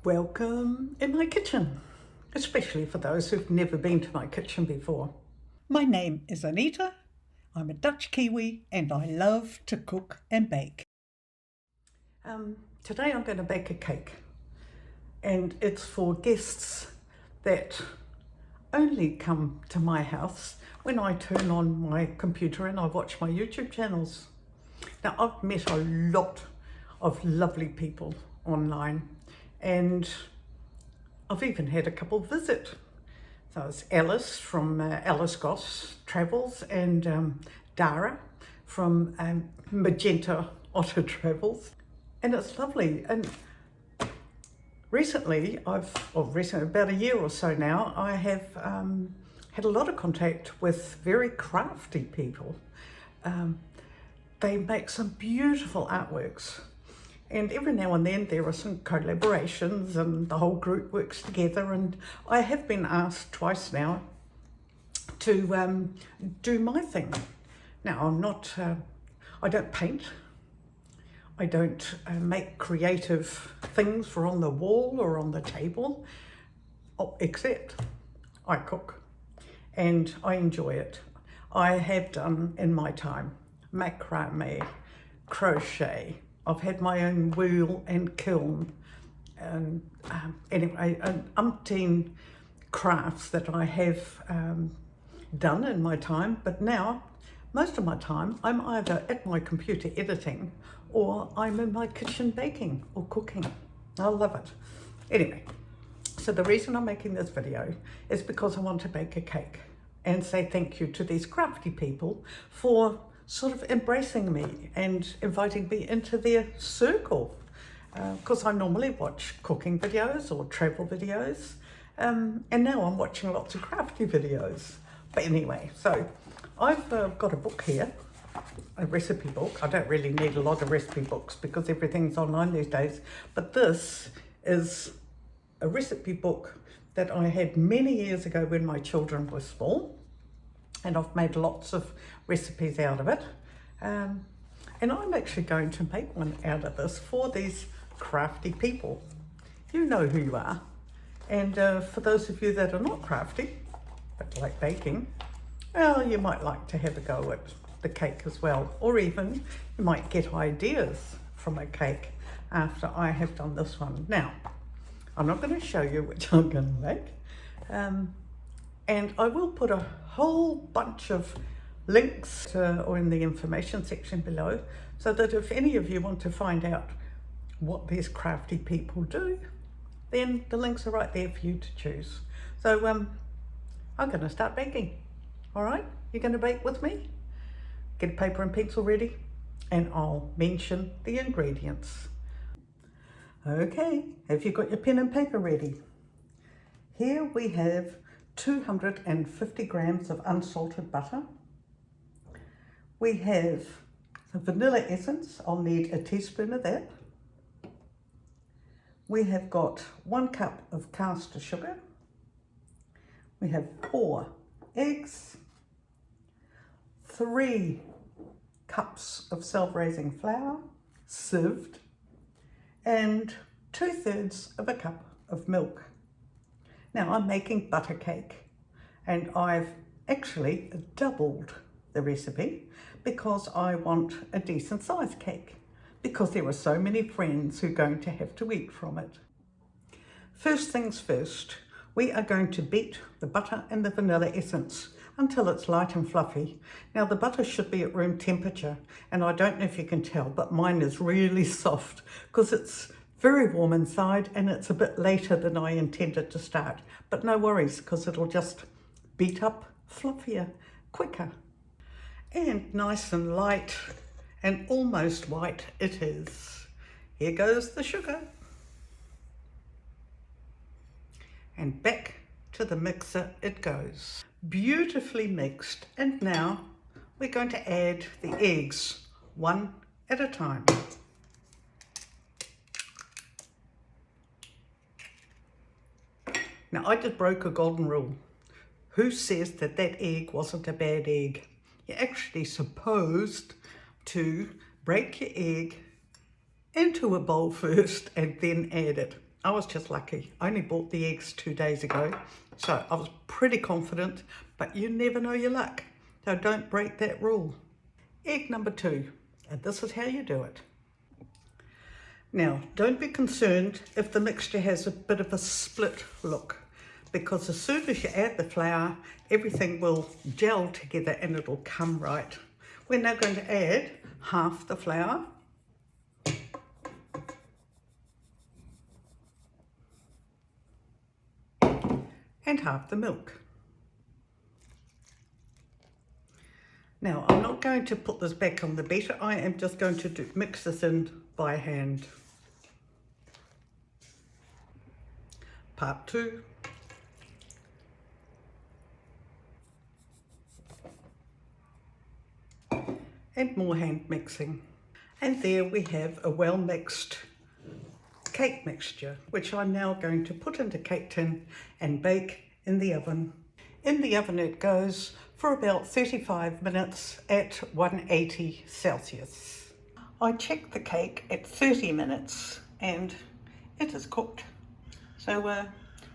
Welcome in my kitchen, especially for those who've never been to my kitchen before. My name is Anita. I'm a Dutch-Kiwi and I love to cook and bake. Today I'm going to bake a cake, and it's for guests that only come to my house when I turn on my computer and I watch my YouTube channels. Now, I've met a lot of lovely people online, and I've even had a couple visit. So it's Alice from Alice Goss Travels and Dara from Magenta Otter Travels. And it's lovely. And recently, about a year or so now, I have had a lot of contact with very crafty people. They make some beautiful artworks. And every now and then there are some collaborations and the whole group works together, and I have been asked twice now to do my thing. Now I don't paint, I don't make creative things for on the wall or on the table, except I cook and I enjoy it. I have done in my time macrame, crochet. I've had my own wheel and kiln, and anyway, an umpteen crafts that I have done in my time. But now, most of my time, I'm either at my computer editing or I'm in my kitchen baking or cooking. I love it. Anyway, so the reason I'm making this video is because I want to bake a cake and say thank you to these crafty people for sort of embracing me and inviting me into their circle. Because I normally watch cooking videos or travel videos, and now I'm watching lots of crafty videos. But anyway, so I've got a book here, a recipe book. I don't really need a lot of recipe books because everything's online these days, but this is a recipe book that I had many years ago when my children were small, and I've made lots of recipes out of it. And I'm actually going to make one out of this for these crafty people. You know who you are. And for those of you that are not crafty, but like baking, well, you might like to have a go at the cake as well. Or even you might get ideas from a cake after I have done this one. Now, I'm not going to show you which I'm going to make. And I will put a whole bunch of links or in the information section below, so that if any of you want to find out what these crafty people do, then the links are right there for you to choose. So I'm going to start baking. All right, you're going to bake with me? Get a paper and pencil ready, and I'll mention the ingredients. Okay, have you got your pen and paper ready? Here we have 250 grams of unsalted butter. We have some vanilla essence. I'll need a teaspoon of that. We have got 1 cup of caster sugar. We have 4 eggs, 3 cups of self-raising flour, sieved, and 2/3 of a cup of milk. Now I'm making butter cake, and I've actually doubled the recipe because I want a decent sized cake, because there are so many friends who are going to have to eat from it. First things first, we are going to beat the butter and the vanilla essence until it's light and fluffy. Now the butter should be at room temperature, and I don't know if you can tell, but mine is really soft because it's very warm inside and it's a bit later than I intended to start. But no worries, because it'll just beat up fluffier, quicker. And nice and light and almost white it is. Here goes the sugar. And back to the mixer it goes. Beautifully mixed. And now we're going to add the eggs, one at a time. Now I just broke a golden rule. Who says that that egg wasn't a bad egg? You're actually supposed to break your egg into a bowl first and then add it. I was just lucky. I only bought the eggs 2 days ago, so I was pretty confident, but you never know your luck. So don't break that rule. Egg number 2, and this is how you do it. Now, don't be concerned if the mixture has a bit of a split look, because as soon as you add the flour, everything will gel together and it'll come right. We're now going to add half the flour and half the milk. Now, I'm not going to put this back on the beater. I am just going to mix this in by hand. Part 2. And more hand mixing. And there we have a well mixed cake mixture, which I'm now going to put into cake tin and bake in the oven. In the oven it goes for about 35 minutes at 180 Celsius. I checked the cake at 30 minutes and it is cooked. So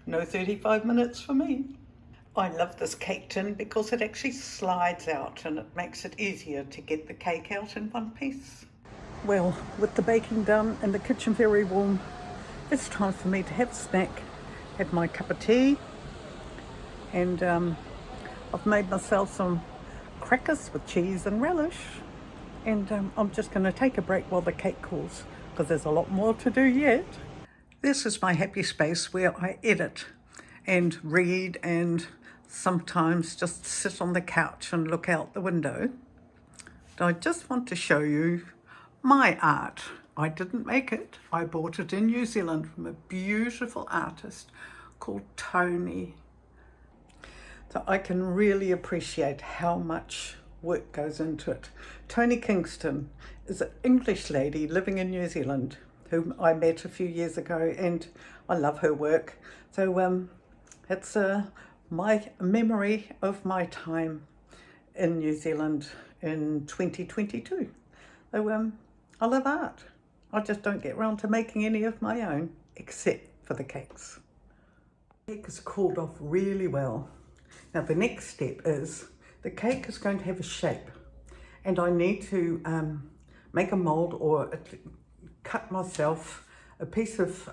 no 35 minutes for me. I love this cake tin because it actually slides out and it makes it easier to get the cake out in one piece. Well, with the baking done and the kitchen very warm, it's time for me to have a snack, have my cup of tea, and I've made myself some crackers with cheese and relish, and I'm just going to take a break while the cake cools because there's a lot more to do yet. This is my happy space where I edit and read and sometimes just sit on the couch and look out the window. And I just want to show you my art. I didn't make it. I bought it in New Zealand from a beautiful artist called Tony. So I can really appreciate how much work goes into it. Tony Kingston is an English lady living in New Zealand whom I met a few years ago, and I love her work. So it's my memory of my time in New Zealand in 2022. So I love art. I just don't get around to making any of my own, except for the cakes. The cake is cooled off really well. Now the next step is the cake is going to have a shape, and I need to make a mold or cut myself a piece of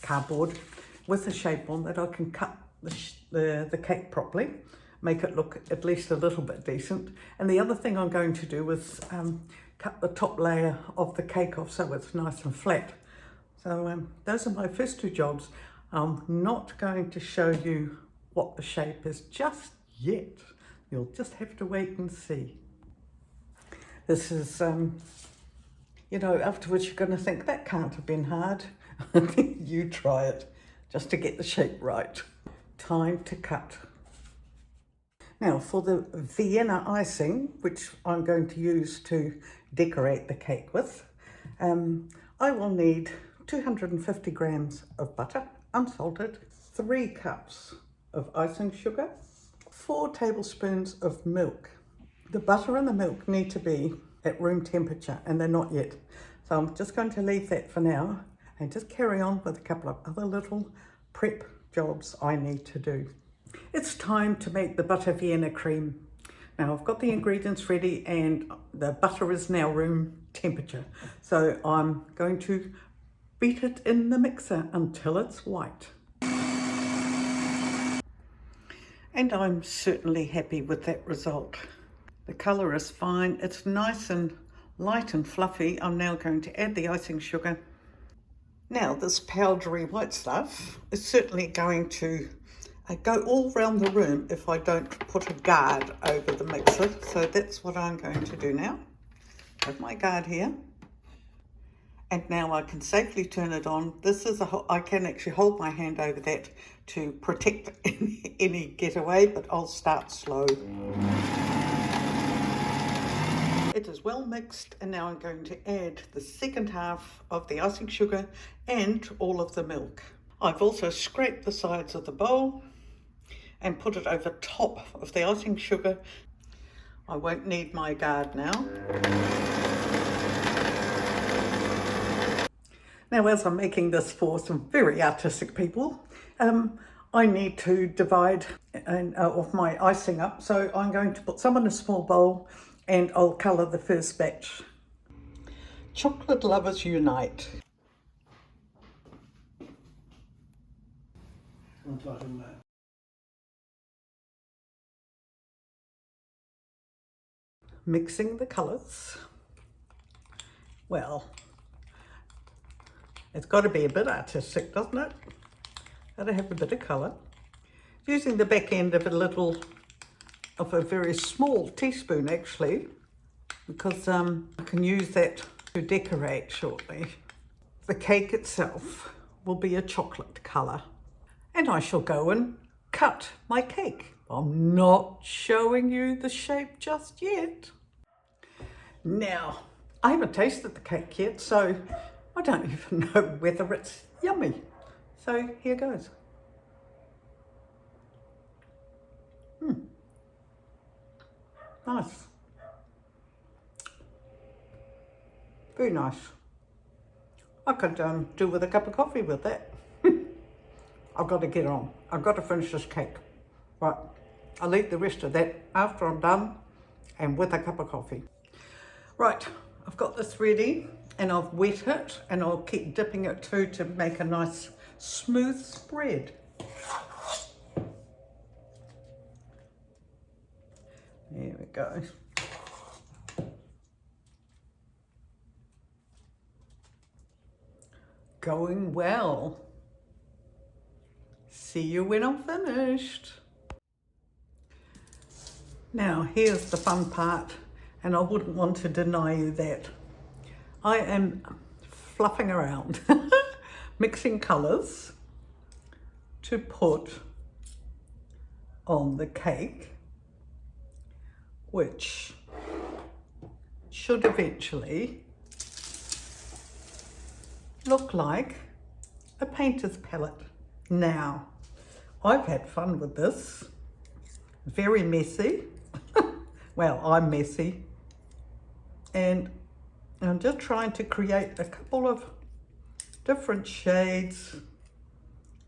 cardboard with a shape on that I can cut the cake properly, make it look at least a little bit decent. And the other thing I'm going to do is cut the top layer of the cake off so it's nice and flat. So those are my first 2 jobs. I'm not going to show you what the shape is just yet. You'll just have to wait and see. This is, you know, afterwards you're going to think that can't have been hard. You try it just to get the shape right. Time to cut. Now for the Vienna icing, which I'm going to use to decorate the cake with, I will need 250 grams of butter, unsalted, 3 cups of icing sugar, 4 tablespoons of milk. The butter and the milk need to be at room temperature, and they're not yet. So I'm just going to leave that for now and just carry on with a couple of other little prep jobs I need to do. It's time to make the butter Vienna cream. Now I've got the ingredients ready and the butter is now room temperature. So I'm going to beat it in the mixer until it's white. And I'm certainly happy with that result. The colour is fine. It's nice and light and fluffy. I'm now going to add the icing sugar. Now this powdery white stuff is certainly going to go all around the room if I don't put a guard over the mixer. So that's what I'm going to do now. I have my guard here. And now I can safely turn it on. This is I can actually hold my hand over that to protect any getaway, but I'll start slow. It is well mixed, and now I'm going to add the second half of the icing sugar and all of the milk. I've also scraped the sides of the bowl and put it over top of the icing sugar. I won't need my guard now. Now, as I'm making this for some very artistic people, I need to divide off my icing up. So I'm going to put some in a small bowl and I'll colour the first batch. Chocolate lovers unite. Untitled Chapter. Mixing the colours. Well, it's got to be a bit artistic, doesn't it? Got to have a bit of colour. Using the back end of a very small teaspoon actually, because I can use that to decorate shortly. The cake itself will be a chocolate colour, and I shall go and cut my cake. I'm not showing you the shape just yet. Now, I haven't tasted the cake yet, so I don't even know whether it's yummy. So here goes. Nice. Very nice. I could do with a cup of coffee with that. I've got to get on. I've got to finish this cake. Right, I'll eat the rest of that after I'm done and with a cup of coffee. Right, I've got this ready and I've wet it and I'll keep dipping it too to make a nice smooth spread. There we go. Going well. See you when I'm finished. Now, here's the fun part, and I wouldn't want to deny you that. I am fluffing around, mixing colours to put on the cake, which should eventually look like a painter's palette. Now, I've had fun with this. Very messy. Well, I'm messy. And I'm just trying to create a couple of different shades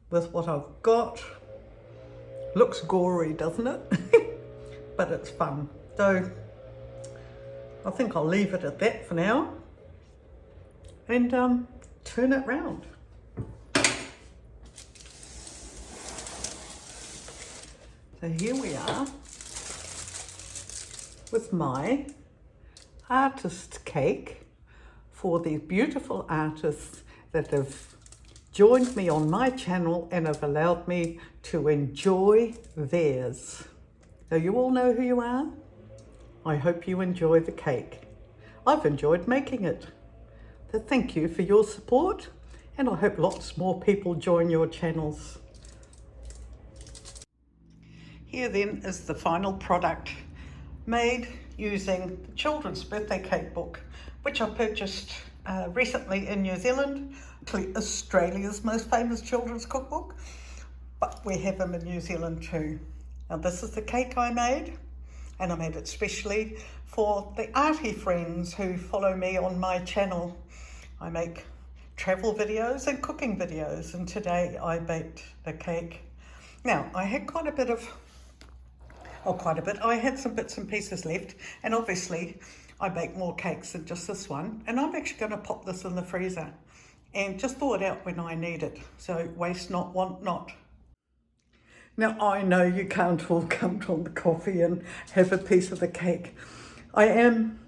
with what I've got. Looks gory, doesn't it? But it's fun. So I think I'll leave it at that for now and turn it round. So here we are with my artist cake for these beautiful artists that have joined me on my channel and have allowed me to enjoy theirs. So you all know who you are. I hope you enjoy the cake. I've enjoyed making it. So thank you for your support, and I hope lots more people join your channels. Here then is the final product, made using the children's birthday cake book, which I purchased recently in New Zealand, Australia's most famous children's cookbook, but we have them in New Zealand too. Now this is the cake I made, and I made it specially for the arty friends who follow me on my channel. I make travel videos and cooking videos, and today I baked the cake. Now I had I had some bits and pieces left, and obviously I bake more cakes than just this one, and I'm actually going to pop this in the freezer and just thaw it out when I need it. So waste not, want not. Now I know you can't all come on the coffee and have a piece of the cake. I am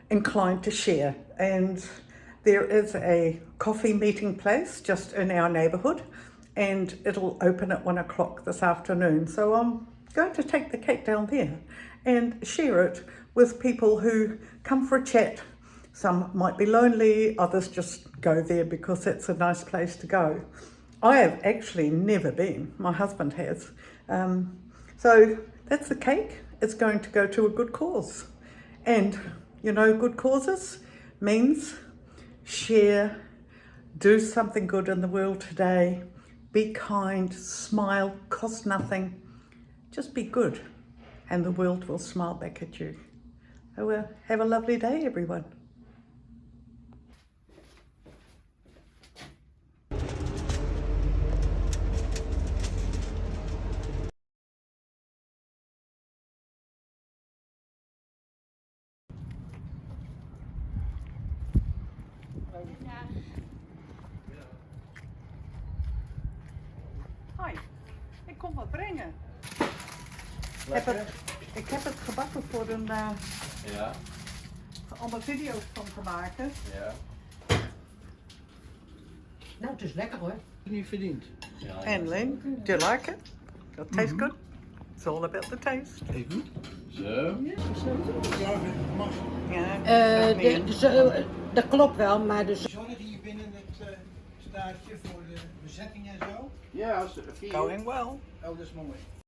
inclined to share, and there is a coffee meeting place just in our neighbourhood, and it'll open at 1 o'clock this afternoon. So I'm going to take the cake down there and share it with people who come for a chat. Some might be lonely, others just go there because it's a nice place to go. I have actually never been, my husband has. So that's the cake. It's going to go to a good cause. And you know, good causes means share, do something good in the world today, be kind, smile, cost nothing. Just be good, and the world will smile back at you. So have a lovely day, everyone. Hi, ik kom wat brengen. Lekker? Ik heb het gebakken voor een, Ja, allemaal video's van te maken. ja. Nou, het is lekker hoor. Niet verdiend. Ja, And Lynn, do you like it? Does it taste good? It's all about the taste. Even goed. Zo. Ja, Dat klopt wel, maar dus... Zorg hier binnen het staartje voor de bezetting en zo? Ja, als going well. Oh, dat is mooi.